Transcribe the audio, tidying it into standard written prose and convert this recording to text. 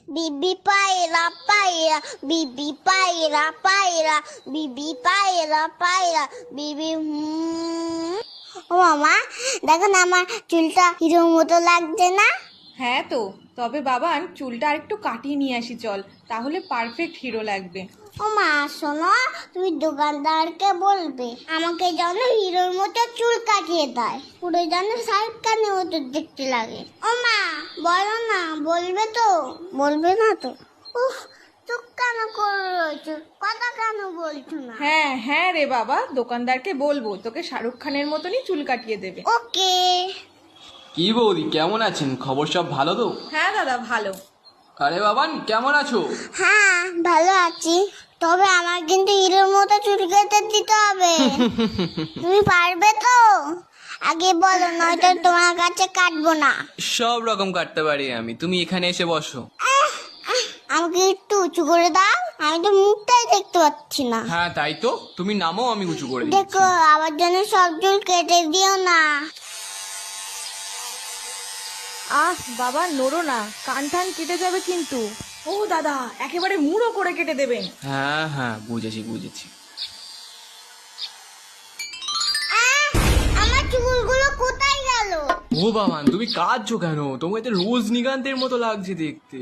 বিবি পায়রা পায়রা, বিবি পায়রা পায়রা, বিবি পায়রা পায়রা, বিবি ও মামা, দেখো না আমার চুলটা হিরোর মতো লাগছে না? হ্যাঁ তো, তবে বাবান চুলটা আরেকটু কাটিয়ে নিয়ে আসি চল, তাহলে পারফেক্ট হিরো লাগবে। ও মা শোনো, তুমি দোকানদারকে বলবে আমাকে যেন হিরোর মতো চুল কাটিয়ে দেয়, পুরো যেন শাহরুখ খানের মতো দেখতে লাগে। ও মা বলো না, বলবে তো? বলবে না তো? উফ, চুপ কেন করে রয়েছো, কথা কেন বলছো না? হ্যাঁ হ্যাঁ রে বাবা, দোকানদারকে বলবো তোকে শাহরুখ খানের মতনই চুল কাটিয়ে দেবে। ওকে। কি বৌদি, কেমন আছেন? খবর সব ভালো তো? হ্যাঁ দাদা ভালো। আরে বাবান, কেমন আছো? হ্যাঁ ভালো আছি, তবে আমার কিন্তু হিরোর মতো চুল কেটে দিতে হবে। তুমি পারবে তো? আগে বলো, নয়তো তোমার কাছে কাটবো না। সব রকম কাটতে পারি আমি, তুমি এখানে এসে বসো। আমাকে একটু উঁচু করে দাও, আমি তো মুখটাই দেখতে পাচ্ছি না। হ্যাঁ তাই তো, তুমি নামো, আমি উঁচু করে দিচ্ছি। দেখো আবার যেন সব চুল কেটে দিও না। বাবা নড়ো না, কান টান কেটে যাবে কিন্তু। ও দাদা, একেবারে মুড়ো করে কেটে দেবেন। হ্যাঁ হ্যাঁ, বুঝেছি বুঝেছি। আমার চুলগুলো কোথায় গেল? ও বাবান, তুমি কাঁদছো কেন? তোমাকে তো রোজনীকান্তের মতো লাগছে দেখতে।